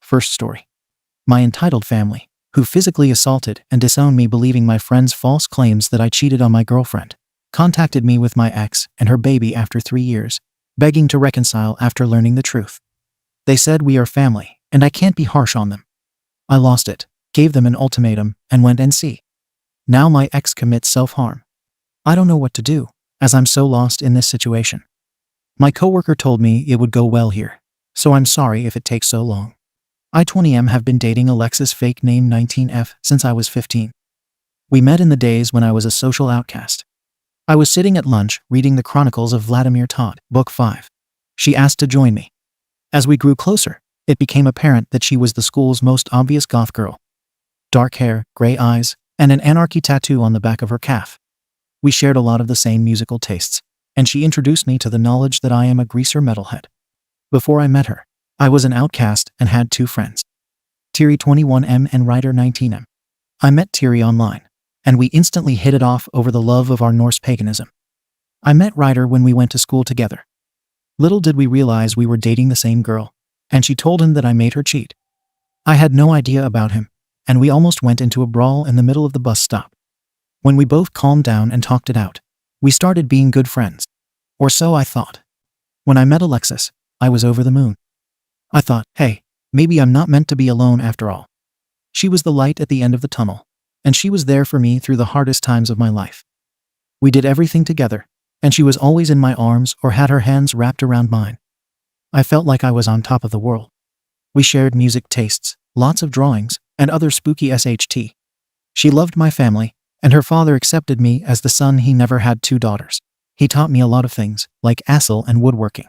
First story. My entitled family, who physically assaulted and disowned me believing my friend's false claims that I cheated on my girlfriend, contacted me with my ex and her baby after 3 years, begging to reconcile after learning the truth. They said we are family, and I can't be harsh on them. I lost it, gave them an ultimatum, and went NC. Now my ex commits self-harm. I don't know what to do, as I'm so lost in this situation. My coworker told me it would go well here, so I'm sorry if it takes so long. I 20M have been dating Alexis fake name 19F since I was 15. We met in the days when I was a social outcast. I was sitting at lunch reading the Chronicles of Vladimir Tod, Book 5. She asked to join me. As we grew closer, it became apparent that she was the school's most obvious goth girl. Dark hair, gray eyes, and an anarchy tattoo on the back of her calf. We shared a lot of the same musical tastes, and she introduced me to the knowledge that I am a greaser metalhead. Before I met her, I was an outcast and had 2 friends, Thierry 21M and Ryder 19M. I met Thierry online, and we instantly hit it off over the love of our Norse paganism. I met Ryder when we went to school together. Little did we realize we were dating the same girl, and she told him that I made her cheat. I had no idea about him, and we almost went into a brawl in the middle of the bus stop. When we both calmed down and talked it out, we started being good friends. Or so I thought. When I met Alexis, I was over the moon. I thought, hey, maybe I'm not meant to be alone after all. She was the light at the end of the tunnel, and she was there for me through the hardest times of my life. We did everything together, and she was always in my arms or had her hands wrapped around mine. I felt like I was on top of the world. We shared music tastes, lots of drawings, and other spooky SHT. She loved my family, and her father accepted me as the son he never had 2 daughters. He taught me a lot of things, like ASL and woodworking.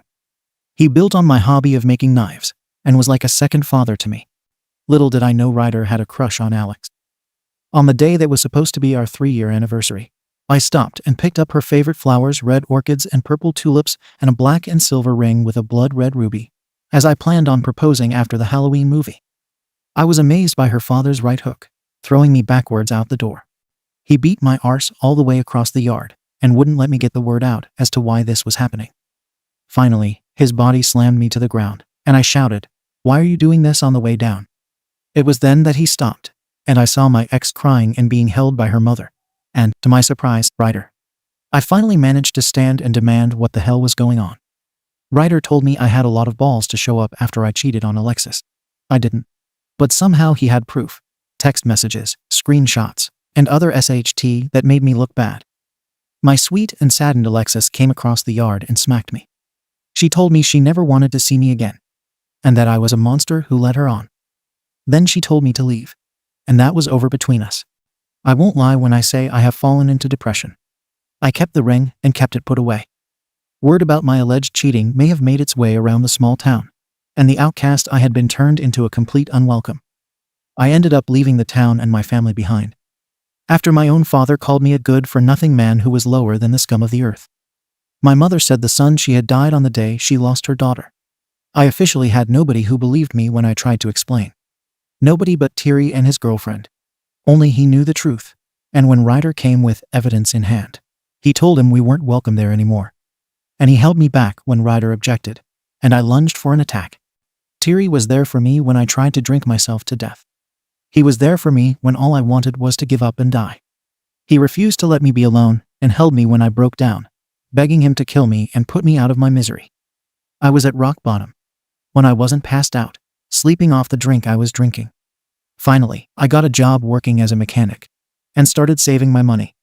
He built on my hobby of making knives, and was like a second father to me. Little did I know Ryder had a crush on Alex. On the day that was supposed to be our 3-year anniversary, I stopped and picked up her favorite flowers, red orchids and purple tulips, and a black and silver ring with a blood red ruby, as I planned on proposing after the Halloween movie. I was amazed by her father's right hook, throwing me backwards out the door. He beat my arse all the way across the yard, and wouldn't let me get the word out as to why this was happening. Finally, his body slammed me to the ground, and I shouted, "Why are you doing this on the way down?" It was then that he stopped, and I saw my ex crying and being held by her mother, and, to my surprise, Ryder. I finally managed to stand and demand what the hell was going on. Ryder told me I had a lot of balls to show up after I cheated on Alexis. I didn't. But somehow he had proof, text messages, screenshots, and other SHT that made me look bad. My sweet and saddened Alexis came across the yard and smacked me. She told me she never wanted to see me again, and that I was a monster who led her on. Then she told me to leave, and that was over between us. I won't lie when I say I have fallen into depression. I kept the ring and kept it put away. Word about my alleged cheating may have made its way around the small town, and the outcast I had been turned into a complete unwelcome. I ended up leaving the town and my family behind, after my own father called me a good-for-nothing man who was lower than the scum of the earth. My mother said the son she had died on the day she lost her daughter. I officially had nobody who believed me when I tried to explain. Nobody but Thierry and his girlfriend. Only he knew the truth, and when Ryder came with evidence in hand, he told him we weren't welcome there anymore. And he held me back when Ryder objected, and I lunged for an attack. Thierry was there for me when I tried to drink myself to death. He was there for me when all I wanted was to give up and die. He refused to let me be alone and held me when I broke down, begging him to kill me and put me out of my misery. I was at rock bottom, when I wasn't passed out, sleeping off the drink I was drinking. Finally, I got a job working as a mechanic, and started saving my money.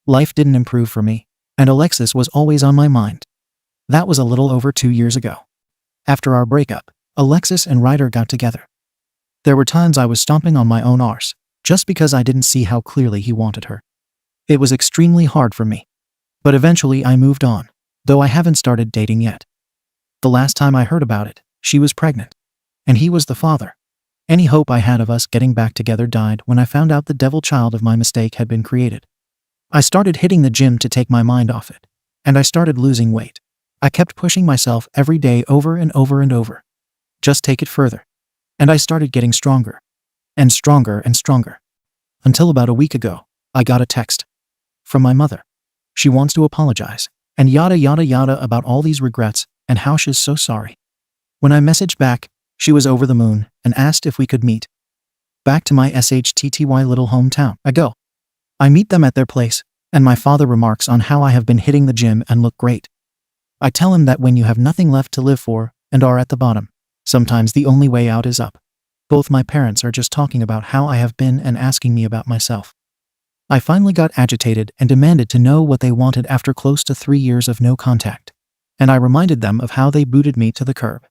Life didn't improve for me, and Alexis was always on my mind. That was a little over 2 years ago. After our breakup, Alexis and Ryder got together. There were times I was stomping on my own arse, just because I didn't see how clearly he wanted her. It was extremely hard for me. But eventually I moved on, though I haven't started dating yet. The last time I heard about it, she was pregnant, and he was the father. Any hope I had of us getting back together died when I found out the devil child of my mistake had been created. I started hitting the gym to take my mind off it, and I started losing weight. I kept pushing myself every day over and over and over. Just take it further. And I started getting stronger, and stronger and stronger. Until about a week ago, I got a text from my mother. She wants to apologize, and yada yada yada about all these regrets and how she's so sorry. When I messaged back, She was over the moon and asked if we could meet. Back to my SHTTY little hometown I go. I meet them at their place, and my father remarks on how I have been hitting the gym and look great. I tell him that when you have nothing left to live for and are at the bottom, sometimes the only way out is up. Both my parents are just talking about how I have been and asking me about myself. I finally got agitated and demanded to know what they wanted after close to 3 years of no contact. And I reminded them of how they booted me to the curb.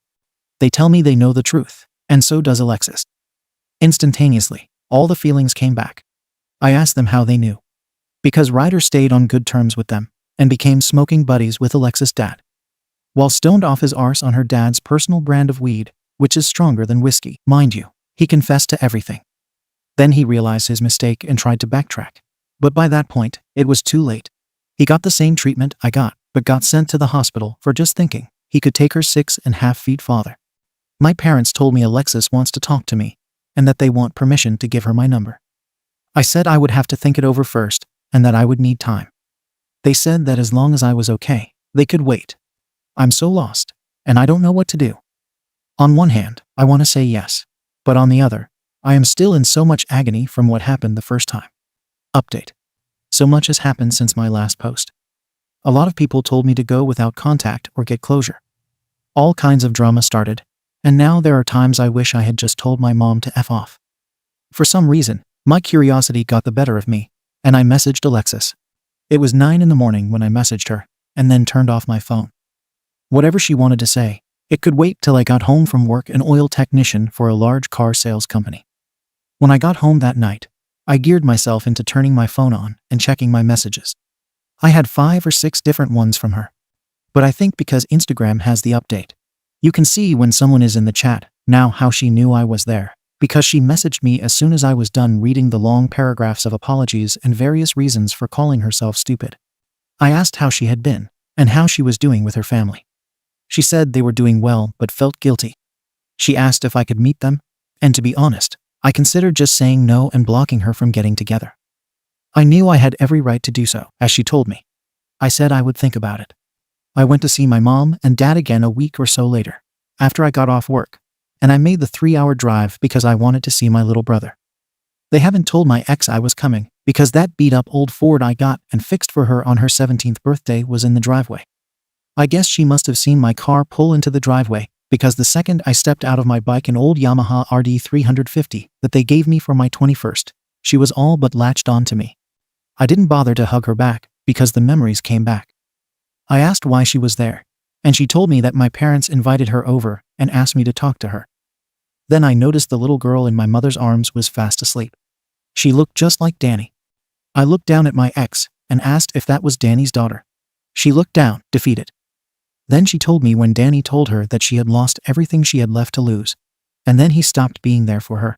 They tell me they know the truth, and so does Alexis. Instantaneously, all the feelings came back. I asked them how they knew. Because Ryder stayed on good terms with them and became smoking buddies with Alexis' dad. While stoned off his arse on her dad's personal brand of weed, which is stronger than whiskey, mind you, he confessed to everything. Then he realized his mistake and tried to backtrack. But by that point, it was too late. He got the same treatment I got, but got sent to the hospital for just thinking he could take her 6.5 feet farther. My parents told me Alexis wants to talk to me, and that they want permission to give her my number. I said I would have to think it over first, and that I would need time. They said that as long as I was okay, they could wait. I'm so lost, and I don't know what to do. On one hand, I want to say yes, but on the other, I am still in so much agony from what happened the first time. Update. So much has happened since my last post. A lot of people told me to go without contact or get closure. All kinds of drama started, and now there are times I wish I had just told my mom to F off. For some reason, my curiosity got the better of me, and I messaged Alexis. It was 9 in the morning when I messaged her, and then turned off my phone. Whatever she wanted to say, it could wait till I got home from work, an oil technician for a large car sales company. When I got home that night, I geared myself into turning my phone on and checking my messages. I had 5 or 6 different ones from her. But I think because Instagram has the update, you can see when someone is in the chat now how she knew I was there, because she messaged me as soon as I was done reading the long paragraphs of apologies and various reasons for calling herself stupid. I asked how she had been, and how she was doing with her family. She said they were doing well but felt guilty. She asked if I could meet them, and to be honest, I considered just saying no and blocking her from getting together. I knew I had every right to do so, as she told me. I said I would think about it. I went to see my mom and dad again a week or so later, after I got off work, and I made the 3-hour drive because I wanted to see my little brother. They haven't told my ex I was coming, because that beat-up old Ford I got and fixed for her on her 17th birthday was in the driveway. I guess she must have seen my car pull into the driveway, because the second I stepped out of my bike, an old Yamaha RD 350 that they gave me for my 21st, she was all but latched onto me. I didn't bother to hug her back, because the memories came back. I asked why she was there, and she told me that my parents invited her over and asked me to talk to her. Then I noticed the little girl in my mother's arms was fast asleep. She looked just like Danny. I looked down at my ex and asked if that was Danny's daughter. She looked down, defeated. Then she told me when Danny told her that she had lost everything she had left to lose, and then he stopped being there for her.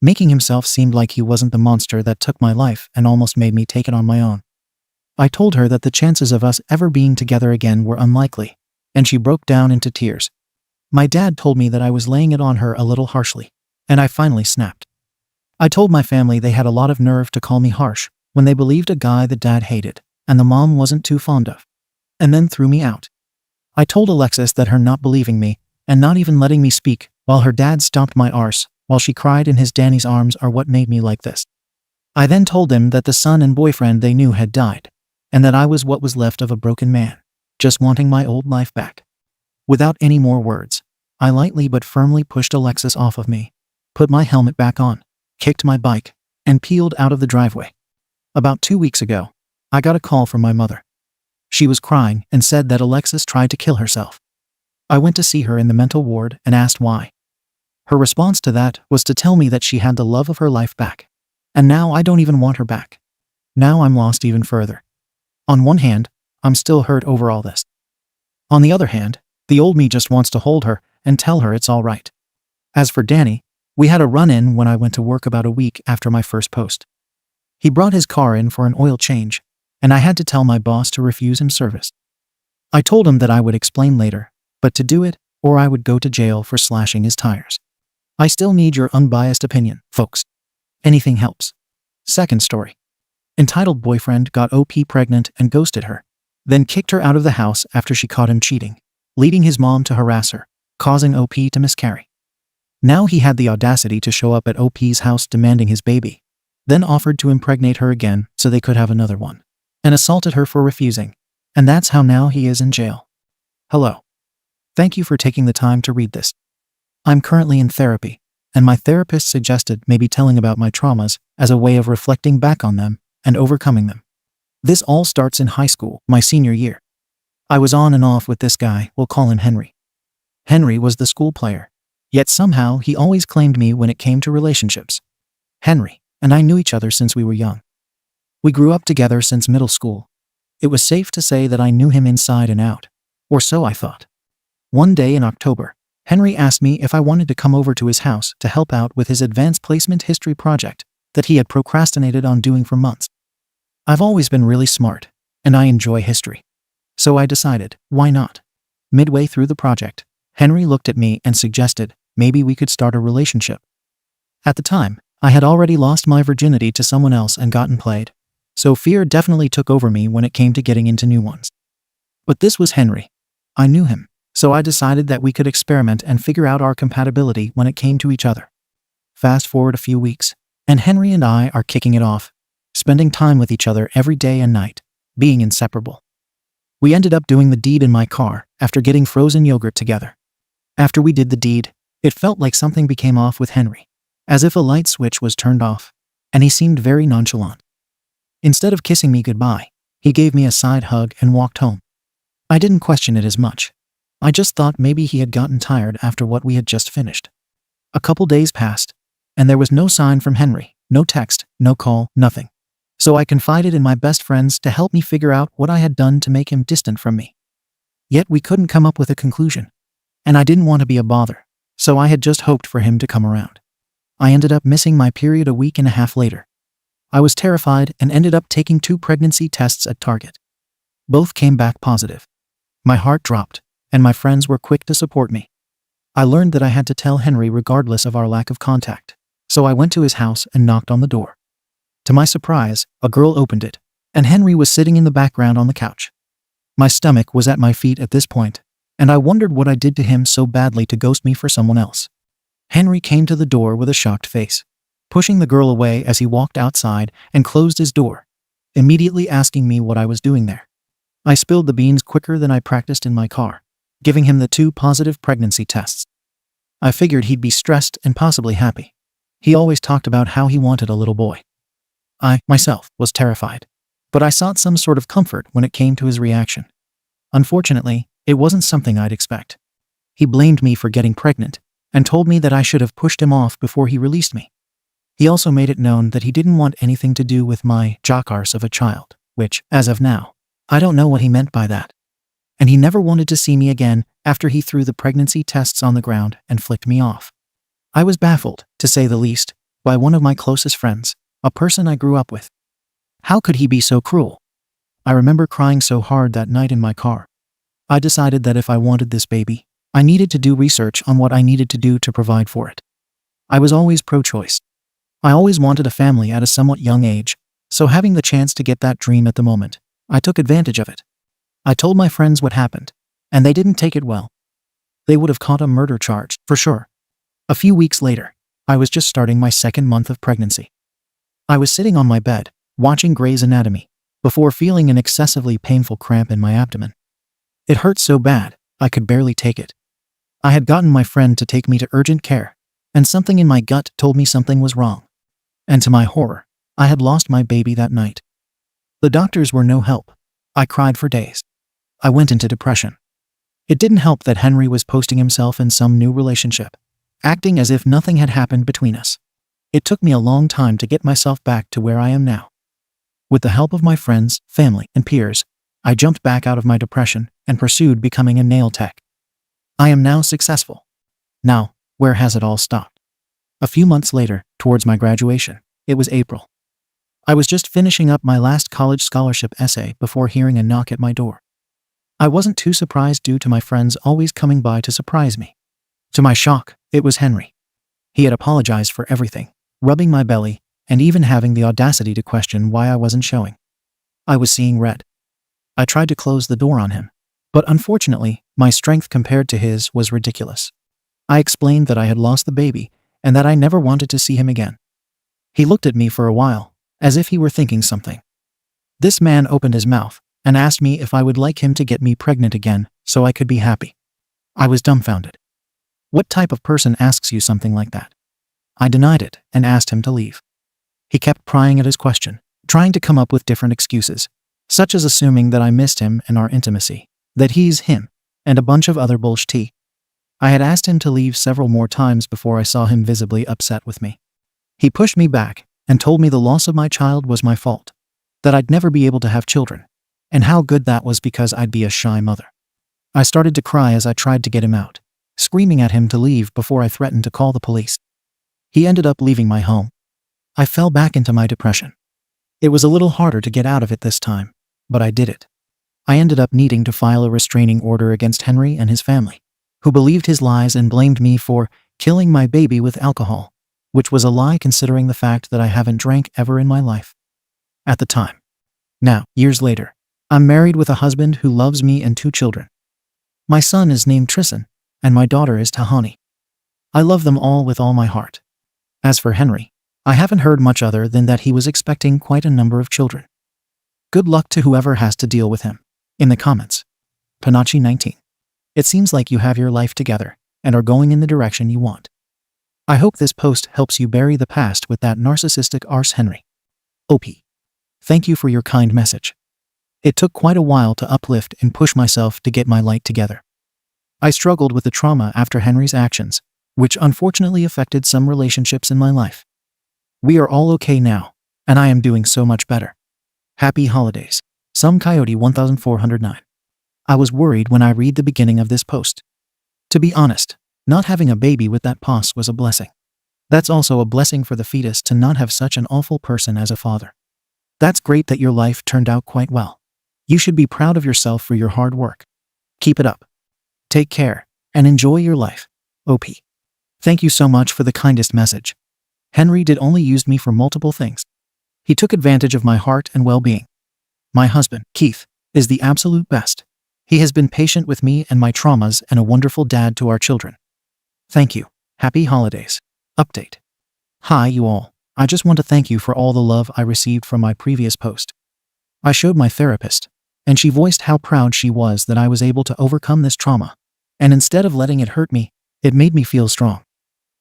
Making himself seem like he wasn't the monster that took my life and almost made me take it on my own. I told her that the chances of us ever being together again were unlikely, and she broke down into tears. My dad told me that I was laying it on her a little harshly, and I finally snapped. I told my family they had a lot of nerve to call me harsh when they believed a guy that dad hated and the mom wasn't too fond of, and then threw me out. I told Alexis that her not believing me and not even letting me speak while her dad stomped my arse while she cried in his Danny's arms are what made me like this. I then told them that the son and boyfriend they knew had died, and that I was what was left of a broken man, just wanting my old life back. Without any more words, I lightly but firmly pushed Alexis off of me, put my helmet back on, kicked my bike, and peeled out of the driveway. About 2 weeks ago, I got a call from my mother. She was crying and said that Alexis tried to kill herself. I went to see her in the mental ward and asked why. Her response to that was to tell me that she had the love of her life back. And now I don't even want her back. Now I'm lost even further. On one hand, I'm still hurt over all this. On the other hand, the old me just wants to hold her and tell her it's all right. As for Danny, we had a run-in when I went to work about a week after my first post. He brought his car in for an oil change, and I had to tell my boss to refuse him service. I told him that I would explain later, but to do it, or I would go to jail for slashing his tires. I still need your unbiased opinion, folks. Anything helps. Second story. Entitled boyfriend got OP pregnant and ghosted her, then kicked her out of the house after she caught him cheating, leading his mom to harass her, causing OP to miscarry. Now he had the audacity to show up at OP's house demanding his baby, then offered to impregnate her again so they could have another one, and assaulted her for refusing. And that's how now he is in jail. Hello. Thank you for taking the time to read this. I'm currently in therapy, and my therapist suggested maybe telling about my traumas as a way of reflecting back on them and overcoming them. This all starts in high school, my senior year. I was on and off with this guy, we'll call him Henry. Henry was the school player, yet somehow he always claimed me when it came to relationships. Henry and I knew each other since we were young. We grew up together since middle school. It was safe to say that I knew him inside and out, or so I thought. One day in October, Henry asked me if I wanted to come over to his house to help out with his advanced placement history project that he had procrastinated on doing for months. I've always been really smart, and I enjoy history. So I decided, why not? Midway through the project, Henry looked at me and suggested maybe we could start a relationship. At the time, I had already lost my virginity to someone else and gotten played, so fear definitely took over me when it came to getting into new ones. But this was Henry. I knew him. So I decided that we could experiment and figure out our compatibility when it came to each other. Fast forward a few weeks, and Henry and I are kicking it off, spending time with each other every day and night, being inseparable. We ended up doing the deed in my car after getting frozen yogurt together. After we did the deed, it felt like something became off with Henry, as if a light switch was turned off, and he seemed very nonchalant. Instead of kissing me goodbye, he gave me a side hug and walked home. I didn't question it as much. I just thought maybe he had gotten tired after what we had just finished. A couple days passed, and there was no sign from Henry, no text, no call, nothing. So I confided in my best friends to help me figure out what I had done to make him distant from me. Yet we couldn't come up with a conclusion, and I didn't want to be a bother, so I had just hoped for him to come around. I ended up missing my period a week and a half later. I was terrified and ended up taking 2 pregnancy tests at Target. Both came back positive. My heart dropped, and my friends were quick to support me. I learned that I had to tell Henry regardless of our lack of contact, so I went to his house and knocked on the door. To my surprise, a girl opened it, and Henry was sitting in the background on the couch. My stomach was at my feet at this point, and I wondered what I did to him so badly to ghost me for someone else. Henry came to the door with a shocked face, pushing the girl away as he walked outside and closed his door, immediately asking me what I was doing there. I spilled the beans quicker than I practiced in my car, giving him the 2 positive pregnancy tests. I figured he'd be stressed and possibly happy. He always talked about how he wanted a little boy. I, myself, was terrified, but I sought some sort of comfort when it came to his reaction. Unfortunately, it wasn't something I'd expect. He blamed me for getting pregnant and told me that I should have pushed him off before he released me. He also made it known that he didn't want anything to do with my jockarse of a child, which, as of now, I don't know what he meant by that. And he never wanted to see me again after he threw the pregnancy tests on the ground and flicked me off. I was baffled, to say the least, by one of my closest friends, a person I grew up with. How could he be so cruel? I remember crying so hard that night in my car. I decided that if I wanted this baby, I needed to do research on what I needed to do to provide for it. I was always pro-choice. I always wanted a family at a somewhat young age, so having the chance to get that dream at the moment, I took advantage of it. I told my friends what happened, and they didn't take it well. They would have caught a murder charge, for sure. A few weeks later, I was just starting my 2nd month of pregnancy. I was sitting on my bed, watching Grey's Anatomy, before feeling an excessively painful cramp in my abdomen. It hurt so bad, I could barely take it. I had gotten my friend to take me to urgent care, and something in my gut told me something was wrong. And to my horror, I had lost my baby that night. The doctors were no help. I cried for days. I went into depression. It didn't help that Henry was posting himself in some new relationship, acting as if nothing had happened between us. It took me a long time to get myself back to where I am now. With the help of my friends, family, and peers, I jumped back out of my depression and pursued becoming a nail tech. I am now successful. Now, where has it all stopped? A few months later, towards my graduation, it was April. I was just finishing up my last college scholarship essay before hearing a knock at my door. I wasn't too surprised due to my friends always coming by to surprise me. To my shock, it was Henry. He had apologized for everything, rubbing my belly, and even having the audacity to question why I wasn't showing. I was seeing red. I tried to close the door on him, but unfortunately, my strength compared to his was ridiculous. I explained that I had lost the baby and that I never wanted to see him again. He looked at me for a while, as if he were thinking something. This man opened his mouth and asked me if I would like him to get me pregnant again so I could be happy. I was dumbfounded. What type of person asks you something like that? I denied it and asked him to leave. He kept prying at his question, trying to come up with different excuses, such as assuming that I missed him and our intimacy, that he's him, and a bunch of other bullshit. I had asked him to leave several more times before I saw him visibly upset with me. He pushed me back and told me the loss of my child was my fault, that I'd never be able to have children, and how good that was because I'd be a shy mother. I started to cry as I tried to get him out, screaming at him to leave before I threatened to call the police. He ended up leaving my home. I fell back into my depression. It was a little harder to get out of it this time, but I did it. I ended up needing to file a restraining order against Henry and his family, who believed his lies and blamed me for killing my baby with alcohol, which was a lie considering the fact that I haven't drank ever in my life. At the time. Now, years later, I'm married with a husband who loves me and 2 children. My son is named Tristan, and my daughter is Tahani. I love them all with all my heart. As for Henry, I haven't heard much other than that he was expecting quite a number of children. Good luck to whoever has to deal with him. In the comments. Panachi 19. It seems like you have your life together and are going in the direction you want. I hope this post helps you bury the past with that narcissistic arse Henry. OP. Thank you for your kind message. It took quite a while to uplift and push myself to get my light together. I struggled with the trauma after Henry's actions, which unfortunately affected some relationships in my life. We are all okay now, and I am doing so much better. Happy holidays. Some Coyote 1409. I was worried when I read the beginning of this post. To be honest, not having a baby with that pos was a blessing. That's also a blessing for the fetus to not have such an awful person as a father. That's great that your life turned out quite well. You should be proud of yourself for your hard work. Keep it up. Take care, and enjoy your life. OP. Thank you so much for the kindest message. Henry did only use me for multiple things. He took advantage of my heart and well-being. My husband, Keith, is the absolute best. He has been patient with me and my traumas and a wonderful dad to our children. Thank you. Happy holidays. Update. Hi you all. I just want to thank you for all the love I received from my previous post. I showed my therapist, and she voiced how proud she was that I was able to overcome this trauma. And instead of letting it hurt me, it made me feel strong.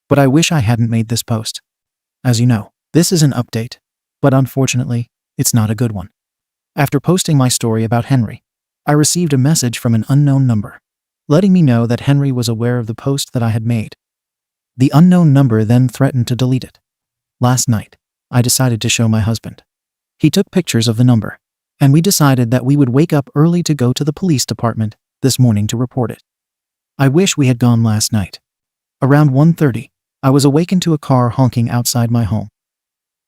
But I wish I hadn't made this post. As you know, this is an update, but unfortunately, it's not a good one. After posting my story about Henry, I received a message from an unknown number, letting me know that Henry was aware of the post that I had made. The unknown number then threatened to delete it. Last night, I decided to show my husband. He took pictures of the number, and we decided that we would wake up early to go to the police department this morning to report it. I wish we had gone last night. Around 1:30, I was awakened to a car honking outside my home.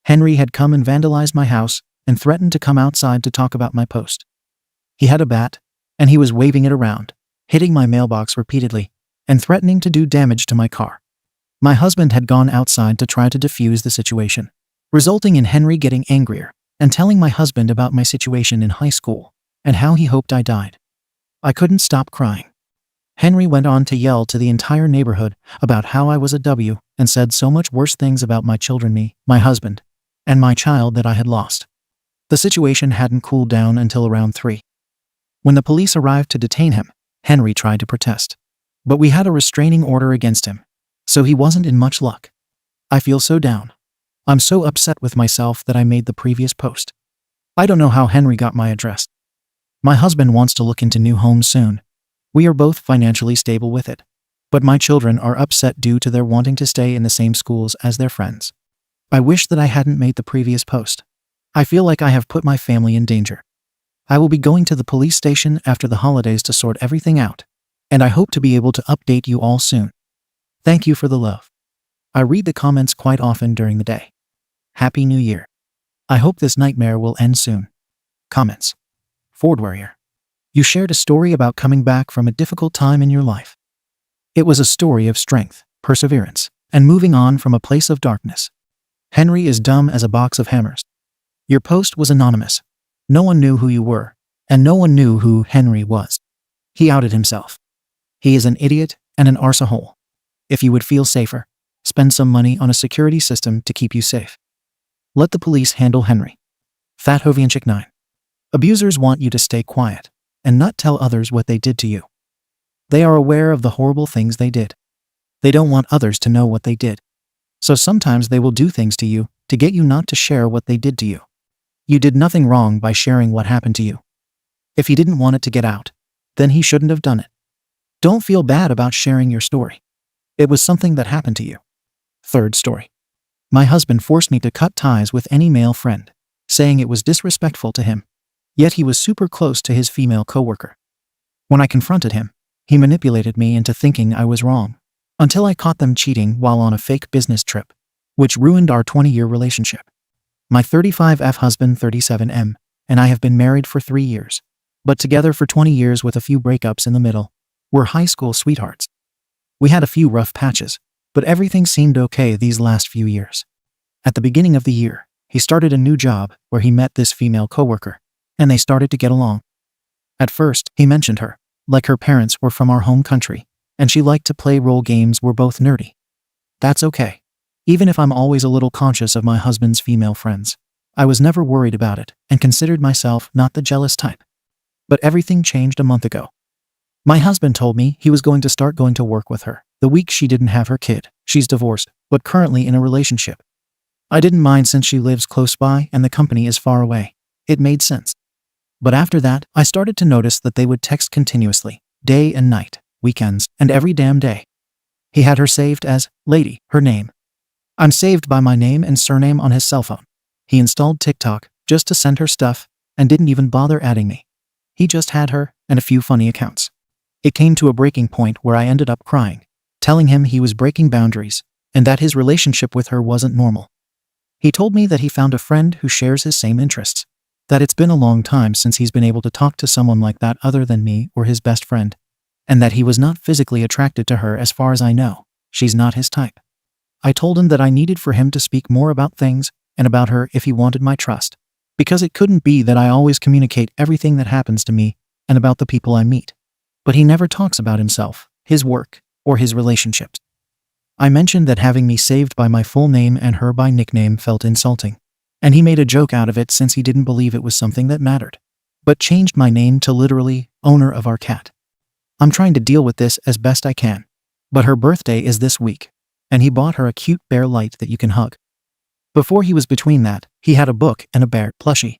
Henry had come and vandalized my house and threatened to come outside to talk about my post. He had a bat, and he was waving it around, hitting my mailbox repeatedly, and threatening to do damage to my car. My husband had gone outside to try to defuse the situation, resulting in Henry getting angrier and telling my husband about my situation in high school and how he hoped I died. I couldn't stop crying. Henry went on to yell to the entire neighborhood about how I was a W and said so much worse things about my children, me, my husband, and my child that I had lost. The situation hadn't cooled down until around 3. When the police arrived to detain him, Henry tried to protest. But we had a restraining order against him, so he wasn't in much luck. I feel so down. I'm so upset with myself that I made the previous post. I don't know how Henry got my address. My husband wants to look into new homes soon. We are both financially stable with it. But my children are upset due to their wanting to stay in the same schools as their friends. I wish that I hadn't made the previous post. I feel like I have put my family in danger. I will be going to the police station after the holidays to sort everything out, and I hope to be able to update you all soon. Thank you for the love. I read the comments quite often during the day. Happy New Year. I hope this nightmare will end soon. Comments. Ford Warrior. You shared a story about coming back from a difficult time in your life. It was a story of strength, perseverance, and moving on from a place of darkness. Henry is dumb as a box of hammers. Your post was anonymous. No one knew who you were, and no one knew who Henry was. He outed himself. He is an idiot and an arsehole. If you would feel safer, spend some money on a security system to keep you safe. Let the police handle Henry. Fat Hovianchik 9. Abusers want you to stay quiet and not tell others what they did to you. They are aware of the horrible things they did. They don't want others to know what they did. So sometimes they will do things to you to get you not to share what they did to you. You did nothing wrong by sharing what happened to you. If he didn't want it to get out, then he shouldn't have done it. Don't feel bad about sharing your story. It was something that happened to you. Third story. My husband forced me to cut ties with any male friend, saying it was disrespectful to him. Yet he was super close to his female coworker. When I confronted him, he manipulated me into thinking I was wrong, until I caught them cheating while on a fake business trip, which ruined our 20-year relationship. My 35F husband 37M and I have been married for 3 years, but together for 20 years with a few breakups in the middle. We're high school sweethearts. We had a few rough patches, but everything seemed okay these last few years. At the beginning of the year, he started a new job where he met this female coworker, and they started to get along. At first, he mentioned her, like her parents were from our home country, and she liked to play role games. We're both nerdy. That's okay. Even if I'm always a little conscious of my husband's female friends, I was never worried about it and considered myself not the jealous type. But everything changed a month ago. My husband told me he was going to start going to work with her the week she didn't have her kid. She's divorced, but currently in a relationship. I didn't mind since she lives close by and the company is far away. It made sense. But after that, I started to notice that they would text continuously, day and night, weekends, and every damn day. He had her saved as Lady, her name. I'm saved by my name and surname on his cell phone. He installed TikTok just to send her stuff and didn't even bother adding me. He just had her and a few funny accounts. It came to a breaking point where I ended up crying, telling him he was breaking boundaries and that his relationship with her wasn't normal. He told me that he found a friend who shares his same interests, that it's been a long time since he's been able to talk to someone like that other than me or his best friend, and that he was not physically attracted to her as far as I know. She's not his type. I told him that I needed for him to speak more about things and about her if he wanted my trust, because it couldn't be that I always communicate everything that happens to me and about the people I meet. But he never talks about himself, his work, or his relationships. I mentioned that having me saved by my full name and her by nickname felt insulting, and he made a joke out of it since he didn't believe it was something that mattered, but changed my name to literally owner of our cat. I'm trying to deal with this as best I can, but her birthday is this week, and he bought her a cute bear light that you can hug. Before he was between that, he had a book and a bear plushie.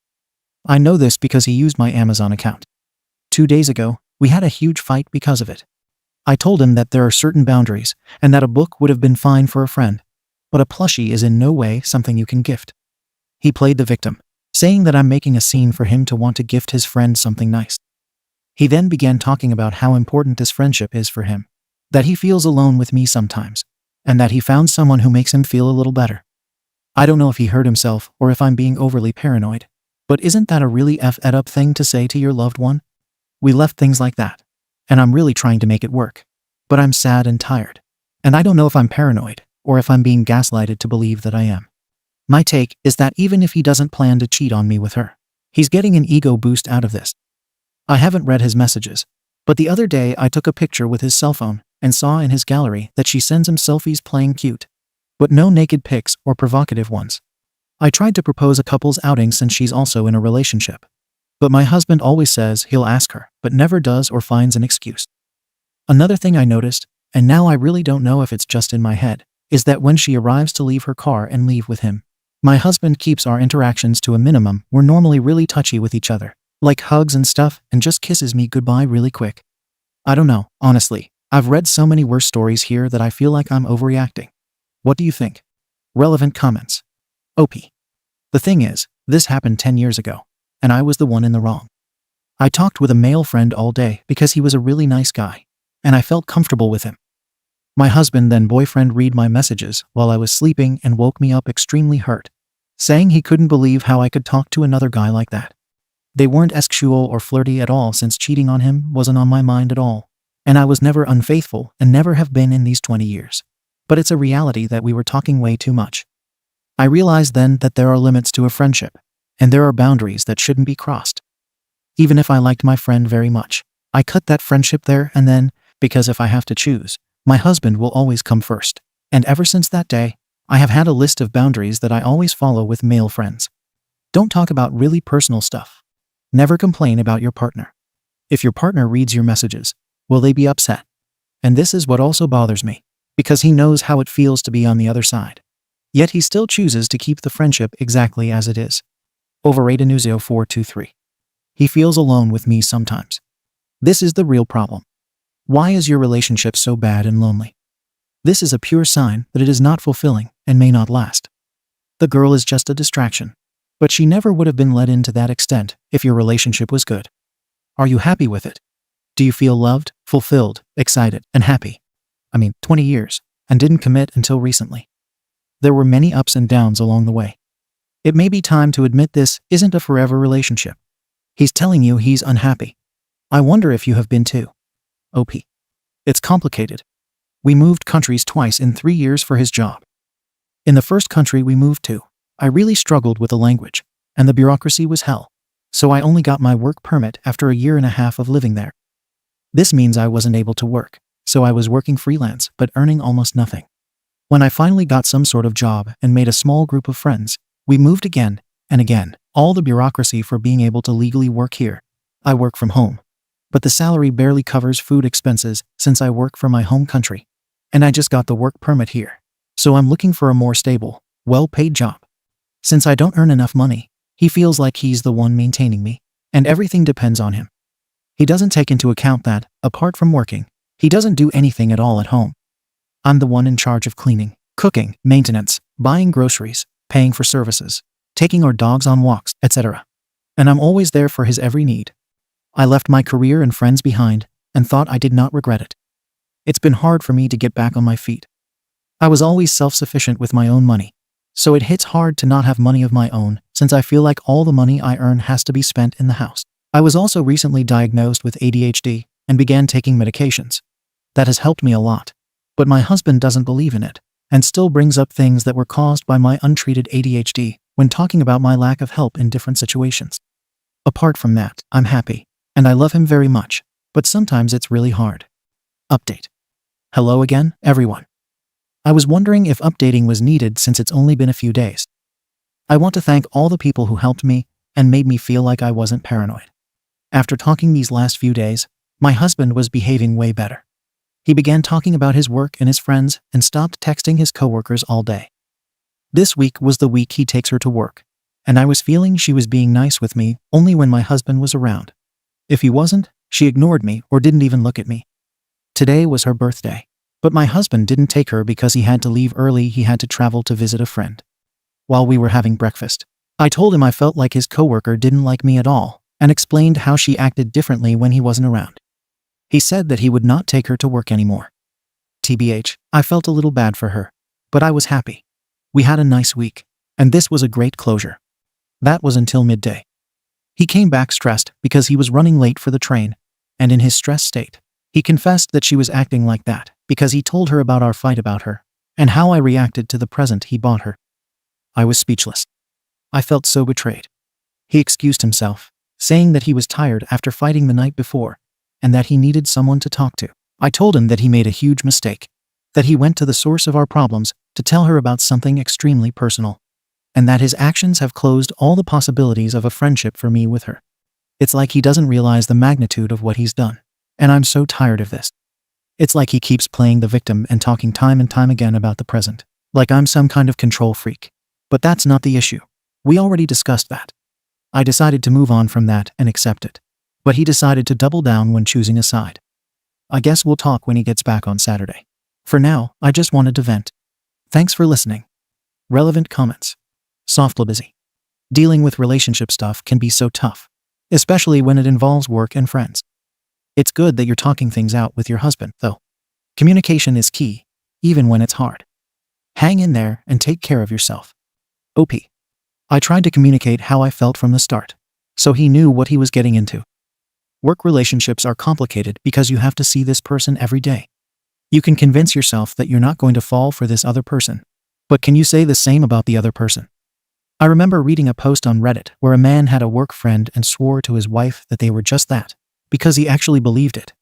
I know this because he used my Amazon account. 2 days ago, we had a huge fight because of it. I told him that there are certain boundaries and that a book would have been fine for a friend, but a plushie is in no way something you can gift. He played the victim, saying that I'm making a scene for him to want to gift his friend something nice. He then began talking about how important this friendship is for him, that he feels alone with me sometimes, and that he found someone who makes him feel a little better. I don't know if he hurt himself or if I'm being overly paranoid, but isn't that a really effed up thing to say to your loved one? We left things like that, and I'm really trying to make it work, but I'm sad and tired, and I don't know if I'm paranoid or if I'm being gaslighted to believe that I am. My take is that even if he doesn't plan to cheat on me with her, he's getting an ego boost out of this. I haven't read his messages, but the other day I took a picture with his cell phone and saw in his gallery that she sends him selfies playing cute, but no naked pics or provocative ones. I tried to propose a couple's outing since she's also in a relationship, but my husband always says he'll ask her, but never does or finds an excuse. Another thing I noticed, and now I really don't know if it's just in my head, is that when she arrives to leave her car and leave with him, my husband keeps our interactions to a minimum. We're normally really touchy with each other, like hugs and stuff, and just kisses me goodbye really quick. I don't know, honestly. I've read so many worse stories here that I feel like I'm overreacting. What do you think? Relevant comments. OP. The thing is, this happened 10 years ago, and I was the one in the wrong. I talked with a male friend all day because he was a really nice guy, and I felt comfortable with him. My husband then boyfriend read my messages while I was sleeping and woke me up extremely hurt, saying he couldn't believe how I could talk to another guy like that. They weren't sexual or flirty at all since cheating on him wasn't on my mind at all, and I was never unfaithful and never have been in these 20 years. But it's a reality that we were talking way too much. I realized then that there are limits to a friendship, and there are boundaries that shouldn't be crossed. Even if I liked my friend very much, I cut that friendship there and then, because if I have to choose, My husband will always come first. And ever since that day, I have had a list of boundaries that I always follow with male friends. Don't talk about really personal stuff. Never complain about your partner. If your partner reads your messages, will they be upset? And this is what also bothers me, because he knows how it feels to be on the other side. Yet he still chooses to keep the friendship exactly as it is. WorrieddWife. He feels alone with me sometimes. This is the real problem. Why is your relationship so bad and lonely? This is a pure sign that it is not fulfilling and may not last. The girl is just a distraction, but she never would have been let in to that extent if your relationship was good. Are you happy with it? Do you feel loved, fulfilled, excited, and happy? 20 years, and didn't commit until recently. There were many ups and downs along the way. It may be time to admit this isn't a forever relationship. He's telling you he's unhappy. I wonder if you have been too. OP. It's complicated. We moved countries twice in 3 years for his job. In the first country we moved to, I really struggled with the language, and the bureaucracy was hell. So I only got my work permit after 1.5 years of living there. This means I wasn't able to work, so I was working freelance but earning almost nothing. When I finally got some sort of job and made a small group of friends, we moved again and again. All the bureaucracy for being able to legally work here. I work from home, but the salary barely covers food expenses since I work for my home country. And I just got the work permit here, so I'm looking for a more stable, well-paid job. Since I don't earn enough money, he feels like he's the one maintaining me, and everything depends on him. He doesn't take into account that, apart from working, he doesn't do anything at all at home. I'm the one in charge of cleaning, cooking, maintenance, buying groceries, paying for services, taking our dogs on walks, etc. And I'm always there for his every need. I left my career and friends behind and thought I did not regret it. It's been hard for me to get back on my feet. I was always self-sufficient with my own money, so it hits hard to not have money of my own since I feel like all the money I earn has to be spent in the house. I was also recently diagnosed with ADHD and began taking medications. That has helped me a lot, but my husband doesn't believe in it and still brings up things that were caused by my untreated ADHD when talking about my lack of help in different situations. Apart from that, I'm happy, and I love him very much, but sometimes it's really hard. Update. Hello again, everyone. I was wondering if updating was needed since it's only been a few days. I want to thank all the people who helped me and made me feel like I wasn't paranoid. After talking these last few days, my husband was behaving way better. He began talking about his work and his friends and stopped texting his coworkers all day. This week was the week he takes her to work, and I was feeling she was being nice with me only when my husband was around. If he wasn't, she ignored me or didn't even look at me. Today was her birthday, but my husband didn't take her because he had to leave early. He had to travel to visit a friend. While we were having breakfast, I told him I felt like his coworker didn't like me at all and explained how she acted differently when he wasn't around. He said that he would not take her to work anymore. TBH, I felt a little bad for her, but I was happy. We had a nice week, and this was a great closure. That was until midday. He came back stressed because he was running late for the train, and in his stressed state, he confessed that she was acting like that because he told her about our fight about her and how I reacted to the present he bought her. I was speechless. I felt so betrayed. He excused himself, saying that he was tired after fighting the night before and that he needed someone to talk to. I told him that he made a huge mistake, that he went to the source of our problems to tell her about something extremely personal, and that his actions have closed all the possibilities of a friendship for me with her. It's like he doesn't realize the magnitude of what he's done, and I'm so tired of this. It's like he keeps playing the victim and talking time and time again about the present, like I'm some kind of control freak. But that's not the issue. We already discussed that. I decided to move on from that and accept it, but he decided to double down when choosing a side. I guess we'll talk when he gets back on Saturday. For now, I just wanted to vent. Thanks for listening. Relevant comments. Softly busy. Dealing with relationship stuff can be so tough, especially when it involves work and friends. It's good that you're talking things out with your husband, though. Communication is key, even when it's hard. Hang in there and take care of yourself. OP. I tried to communicate how I felt from the start, so he knew what he was getting into. Work relationships are complicated because you have to see this person every day. You can convince yourself that you're not going to fall for this other person, but can you say the same about the other person? I remember reading a post on Reddit where a man had a work friend and swore to his wife that they were just that, because he actually believed it.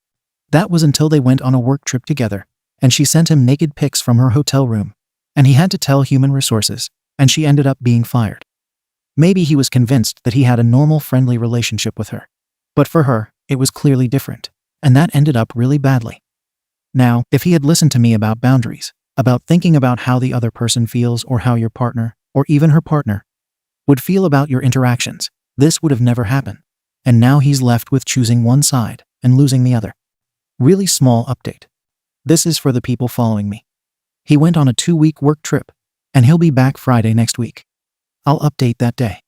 That was until they went on a work trip together, and she sent him naked pics from her hotel room, and he had to tell human resources, and she ended up being fired. Maybe he was convinced that he had a normal friendly relationship with her. But for her, it was clearly different, and that ended up really badly. Now, if he had listened to me about boundaries, about thinking about how the other person feels or how your partner, or even her partner, would feel about your interactions, this would have never happened. And now he's left with choosing one side and losing the other. Really small update. This is for the people following me. He went on a 2-week work trip, and he'll be back Friday next week. I'll update that day.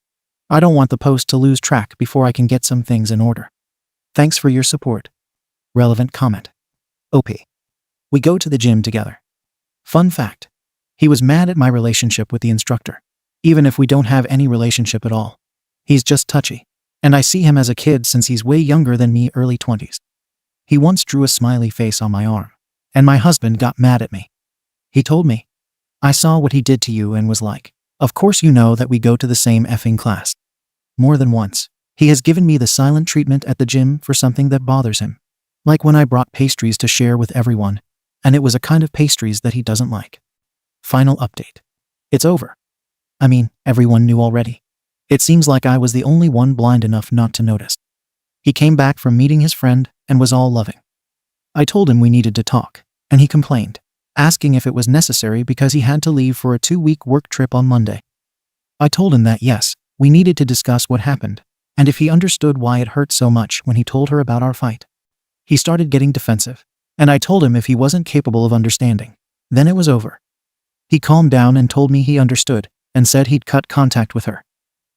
I don't want the post to lose track before I can get some things in order. Thanks for your support. Relevant comment. OP. We go to the gym together. Fun fact. He was mad at my relationship with the instructor. Even if we don't have any relationship at all. He's just touchy. And I see him as a kid since he's way younger than me, early 20s. He once drew a smiley face on my arm. And my husband got mad at me. He told me, I saw what he did to you and was like, of course you know that we go to the same effing class. More than once, he has given me the silent treatment at the gym for something that bothers him. Like when I brought pastries to share with everyone, and it was a kind of pastries that he doesn't like. Final update. It's over. I mean, everyone knew already. It seems like I was the only one blind enough not to notice. He came back from meeting his friend and was all loving. I told him we needed to talk, and he complained, asking if it was necessary because he had to leave for a 2-week work trip on Monday. I told him that yes, we needed to discuss what happened, and if he understood why it hurt so much when he told her about our fight. He started getting defensive, and I told him if he wasn't capable of understanding, then it was over. He calmed down and told me he understood, and said he'd cut contact with her.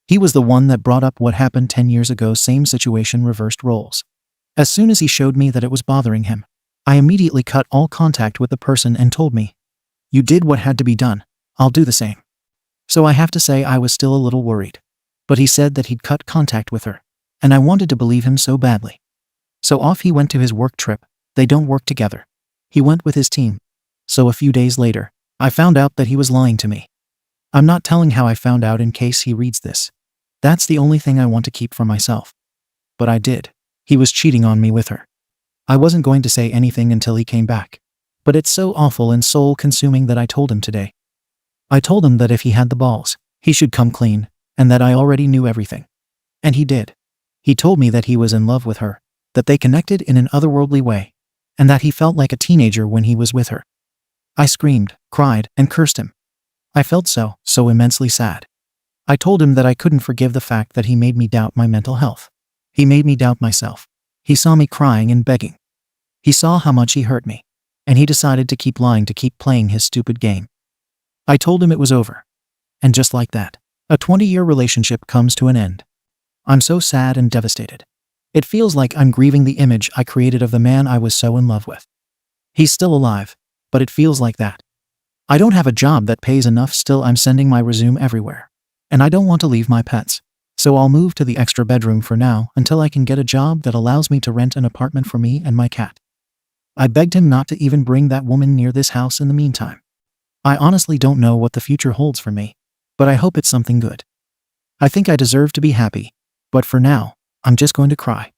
He was the one that brought up what happened 10 years ago, same situation, reversed roles. As soon as he showed me that it was bothering him, I immediately cut all contact with the person and told me, you did what had to be done, I'll do the same. So I have to say I was still a little worried. But he said that he'd cut contact with her, and I wanted to believe him so badly. So off he went to his work trip. They don't work together. He went with his team. So a few days later, I found out that he was lying to me. I'm not telling how I found out in case he reads this. That's the only thing I want to keep for myself. But I did. He was cheating on me with her. I wasn't going to say anything until he came back. But it's so awful and soul-consuming that I told him today. I told him that if he had the balls, he should come clean, and that I already knew everything. And he did. He told me that he was in love with her, that they connected in an otherworldly way, and that he felt like a teenager when he was with her. I screamed, cried, and cursed him. I felt so immensely sad. I told him that I couldn't forgive the fact that he made me doubt my mental health. He made me doubt myself. He saw me crying and begging. He saw how much he hurt me, and he decided to keep lying, to keep playing his stupid game. I told him it was over. And just like that, a 20-year relationship comes to an end. I'm so sad and devastated. It feels like I'm grieving the image I created of the man I was so in love with. He's still alive, but it feels like that. I don't have a job that pays enough, still I'm sending my resume everywhere. And I don't want to leave my pets. So I'll move to the extra bedroom for now until I can get a job that allows me to rent an apartment for me and my cat. I begged him not to even bring that woman near this house in the meantime. I honestly don't know what the future holds for me, but I hope it's something good. I think I deserve to be happy, but for now, I'm just going to cry.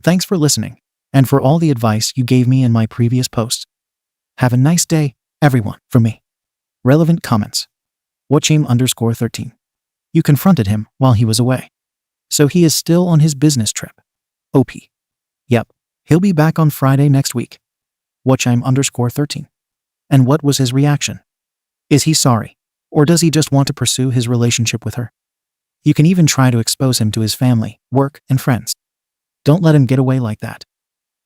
Thanks for listening, and for all the advice you gave me in my previous posts. Have a nice day, everyone, from me. Relevant comments. Watchame_13. You confronted him while he was away. So he is still on his business trip. OP. Yep, he'll be back on Friday next week. Watchame_13. And what was his reaction? Is he sorry? Or does he just want to pursue his relationship with her? You can even try to expose him to his family, work, and friends. Don't let him get away like that.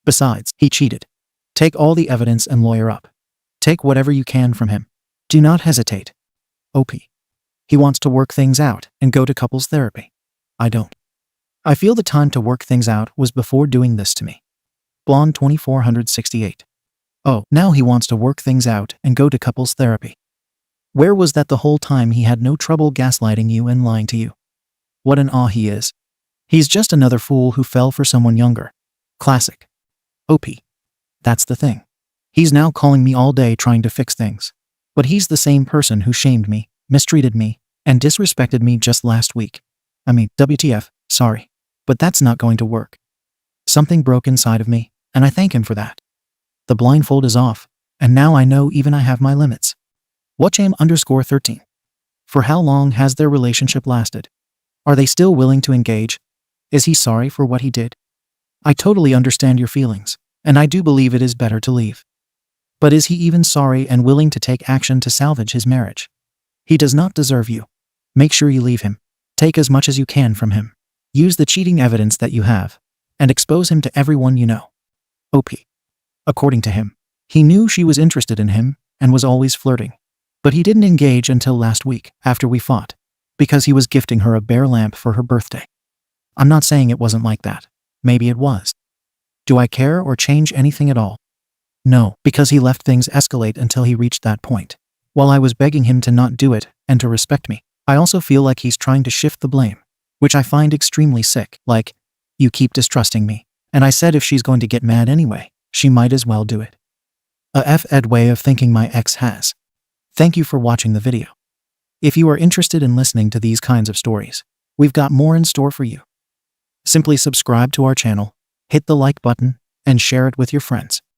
Besides, he cheated. Take all the evidence and lawyer up. Take whatever you can from him. Do not hesitate. OP. He wants to work things out and go to couples therapy. I don't. I feel the time to work things out was before doing this to me. Blonde 2468. Oh, now he wants to work things out and go to couples therapy. Where was that the whole time? He had no trouble gaslighting you and lying to you. What an awe he is. He's just another fool who fell for someone younger. Classic. OP. That's the thing. He's now calling me all day trying to fix things. But he's the same person who shamed me, mistreated me, and disrespected me just last week. I mean, WTF, sorry. But that's not going to work. Something broke inside of me, and I thank him for that. The blindfold is off, And now I know even I have my limits. Watchame_13. For how long has their relationship lasted? Are they still willing to engage? Is he sorry for what he did? I totally understand your feelings, and I do believe it is better to leave. But is he even sorry and willing to take action to salvage his marriage? He does not deserve you. Make sure you leave him. Take as much as you can from him. Use the cheating evidence that you have, and expose him to everyone you know. OP. According to him, he knew she was interested in him and was always flirting. But he didn't engage until last week, after we fought, because he was gifting her a bear lamp for her birthday. I'm not saying it wasn't like that. Maybe it was. Do I care or change anything at all? No, because he left things escalate until he reached that point. While I was begging him to not do it and to respect me, I also feel like he's trying to shift the blame, which I find extremely sick. Like, you keep distrusting me. And I said if she's going to get mad anyway, she might as well do it. A F-ed way of thinking my ex has. Thank you for watching the video. If you are interested in listening to these kinds of stories, we've got more in store for you. Simply subscribe to our channel, hit the like button, and share it with your friends.